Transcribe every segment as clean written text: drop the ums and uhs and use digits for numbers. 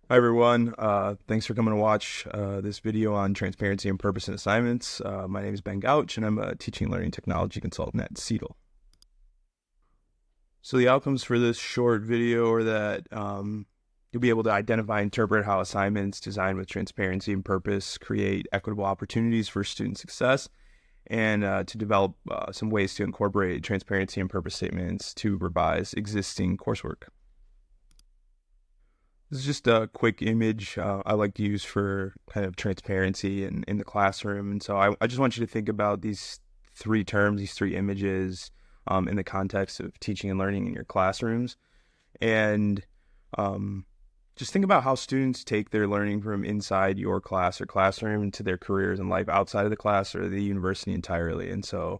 Hi everyone, thanks for coming to watch this video on transparency and purpose in assignments. My name is Ben Gouch and I'm a teaching and learning technology consultant at CETL. So the outcomes for this short video are that you'll be able to identify and interpret how assignments designed with transparency and purpose create equitable opportunities for student success, and to develop some ways to incorporate transparency and purpose statements to revise existing coursework. This is just a quick image I like to use for kind of transparency in the classroom. And so I just want you to think about these three terms, these three images in the context of teaching and learning in your classrooms. And um, just think about how students take their learning from inside your class or classroom into their careers and life outside of the class or the university entirely. And so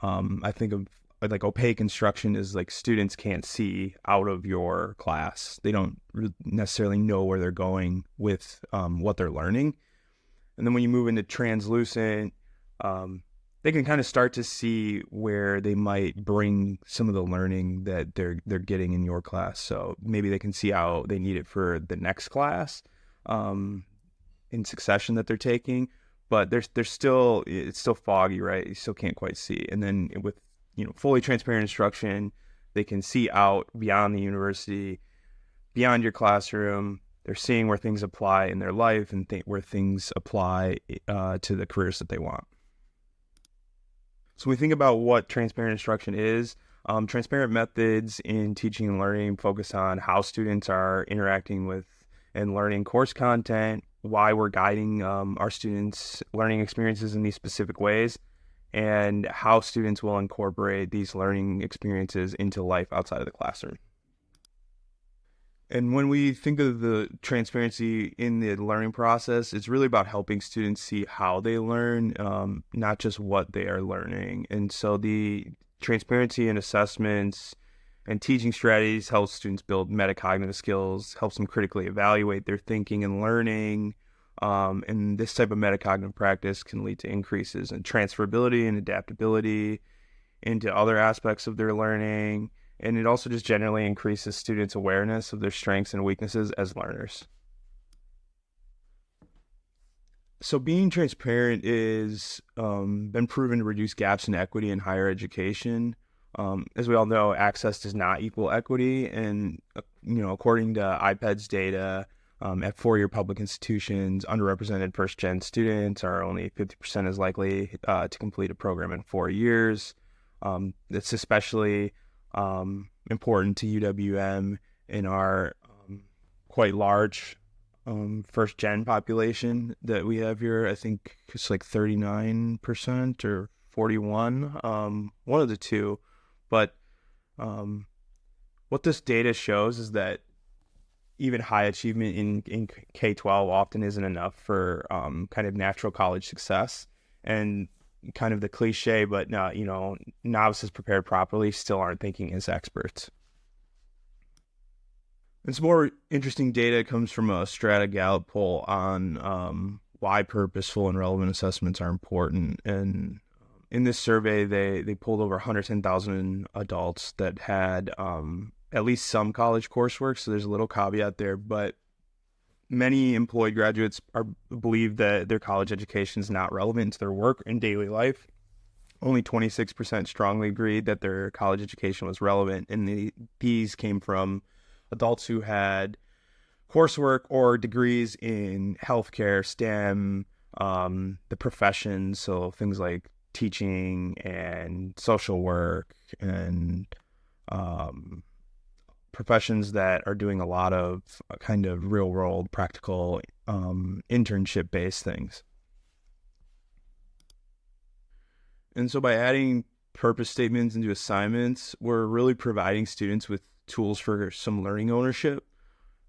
I think of like opaque instruction is like students can't see out of your class. They don't necessarily know where they're going with what they're learning. And then when you move into translucent, they can kind of start to see where they might bring some of the learning that they're getting in your class. So maybe they can see how they need it for the next class in succession that they're taking, but there's still, it's still foggy, right? You still can't quite see. And then with fully transparent instruction, they can see out beyond the university, beyond your classroom. They're seeing where things apply in their life and where things apply to the careers that they want. So when we think about what transparent instruction is, transparent methods in teaching and learning focus on how students are interacting with and learning course content, why we're guiding our students' learning experiences in these specific ways, and how students will incorporate these learning experiences into life outside of the classroom. And when we think of the transparency in the learning process, it's really about helping students see how they learn, not just what they are learning. And so the transparency in assessments and teaching strategies helps students build metacognitive skills, helps them critically evaluate their thinking and learning. And this type of metacognitive practice can lead to increases in transferability and adaptability into other aspects of their learning. And it also just generally increases students' awareness of their strengths and weaknesses as learners. So being transparent is been proven to reduce gaps in equity in higher education. As we all know, access does not equal equity. And, according to IPEDS data, at four-year public institutions, underrepresented first-gen students are only 50% as likely to complete a program in 4 years. It's especially important to UWM in our quite large first gen population that we have here. I think it's like 39% or 41, one of the two. But what this data shows is that even high achievement in K-12 often isn't enough for kind of natural college success. And kind of the cliche, but novices prepared properly still aren't thinking as experts. And some more interesting data comes from a Strata Gallup poll on why purposeful and relevant assessments are important. And in this survey, they pulled over 110,000 adults that had at least some college coursework. So there's a little caveat there, but many employed graduates believe that their college education is not relevant to their work and daily life. Only 26% strongly agreed that their college education was relevant, and these came from adults who had coursework or degrees in healthcare, STEM, the professions, so things like teaching and social work and professions that are doing a lot of kind of real world practical internship based things. And so by adding purpose statements into assignments, we're really providing students with tools for some learning ownership.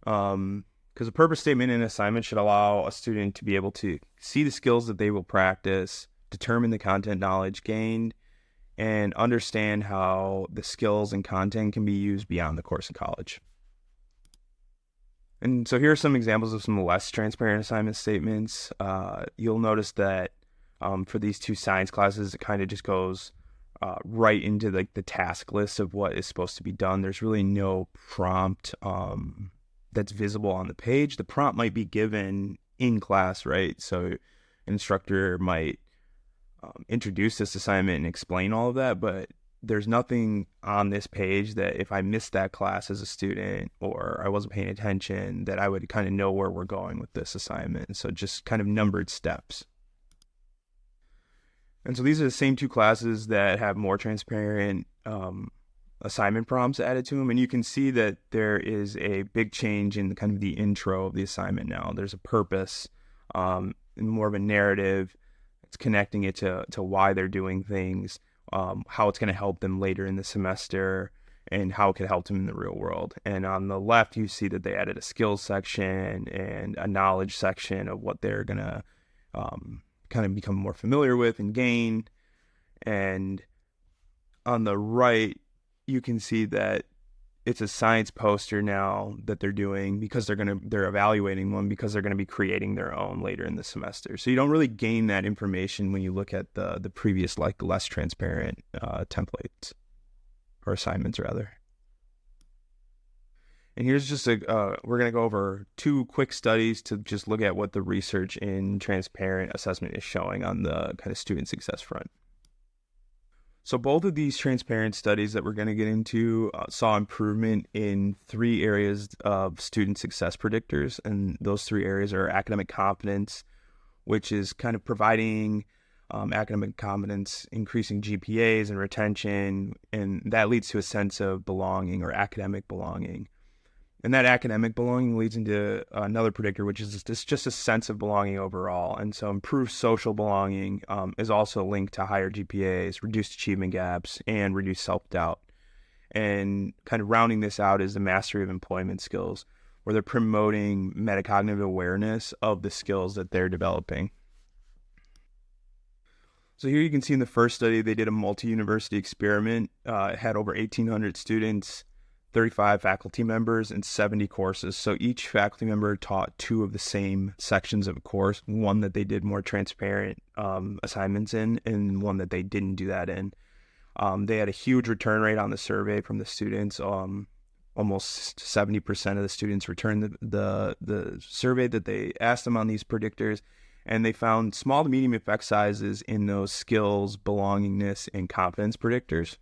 Because a purpose statement in an assignment should allow a student to be able to see the skills that they will practice, determine the content knowledge gained, and understand how the skills and content can be used beyond the course of college. And so here are some examples of some less transparent assignment statements. You'll notice that for these two science classes, it kind of just goes right into like the task list of what is supposed to be done. There's really no prompt that's visible on the page. The prompt might be given in class, right? So an instructor might introduce this assignment and explain all of that, but there's nothing on this page that if I missed that class as a student or I wasn't paying attention, that I would kind of know where we're going with this assignment. So just kind of numbered steps. And so these are the same two classes that have more transparent assignment prompts added to them. And you can see that there is a big change in kind of the intro of the assignment now. There's a purpose, more of a narrative. It's connecting it to why they're doing things, how it's going to help them later in the semester, and how it could help them in the real world. And on the left, you see that they added a skills section and a knowledge section of what they're going to kind of become more familiar with and gain. And on the right, you can see that it's a science poster now that they're doing because they're evaluating one because they're going to be creating their own later in the semester. So you don't really gain that information when you look at the previous, like, less transparent templates or assignments rather. And here's just we're going to go over two quick studies to just look at what the research in transparent assessment is showing on the kind of student success front. So both of these transparent studies that we're going to get into saw improvement in 3 areas of student success predictors. And those 3 areas are academic competence, which is kind of providing academic competence, increasing GPAs and retention, and that leads to a sense of belonging or academic belonging. And that academic belonging leads into another predictor, which is just a sense of belonging overall. And so improved social belonging is also linked to higher GPAs, reduced achievement gaps, and reduced self-doubt. And kind of rounding this out is the mastery of employment skills, where they're promoting metacognitive awareness of the skills that they're developing. So here you can see in the first study, they did a multi-university experiment. It had over 1,800 students, 35 faculty members, and 70 courses. So each faculty member taught 2 of the same sections of a course, one that they did more transparent assignments in, and one that they didn't do that in. They had a huge return rate on the survey from the students. Almost 70% of the students returned the survey that they asked them on these predictors, and they found small to medium effect sizes in those skills, belongingness, and confidence predictors.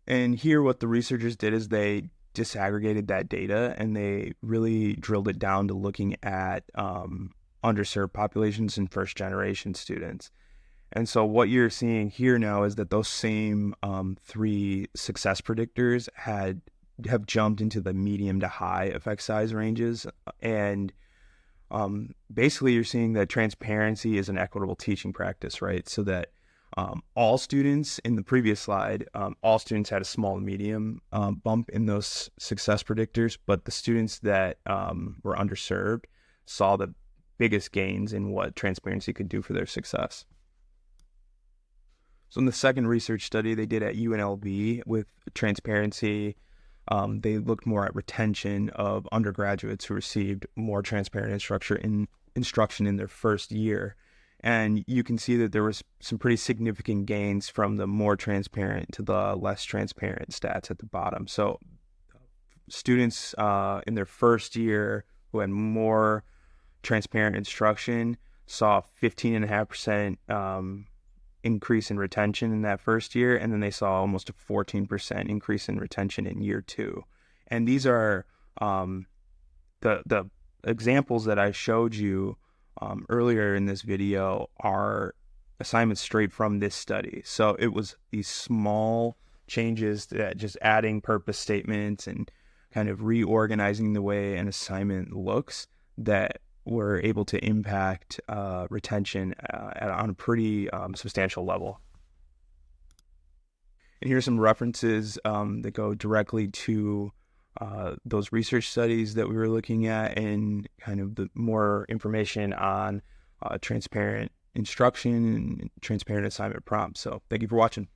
And here what the researchers did is they disaggregated that data and they really drilled it down to looking at underserved populations and first generation students. And so what you're seeing here now is that those same 3 success predictors have jumped into the medium to high effect size ranges. And basically you're seeing that transparency is an equitable teaching practice, right? So that all students in the previous slide, all students had a small and medium bump in those success predictors, but the students that were underserved saw the biggest gains in what transparency could do for their success. So in the second research study they did at UNLV with transparency, they looked more at retention of undergraduates who received more transparent instruction in their first year. And you can see that there was some pretty significant gains from the more transparent to the less transparent stats at the bottom. So students in their first year who had more transparent instruction saw 15.5% increase in retention in that first year, and then they saw almost a 14% increase in retention in year 2. And these are the examples that I showed you earlier in this video are assignments straight from this study. So it was these small changes that just adding purpose statements and kind of reorganizing the way an assignment looks that were able to impact retention on a pretty substantial level. And here's some references that go directly to those research studies that we were looking at and kind of the more information on transparent instruction and transparent assignment prompts. So thank you for watching.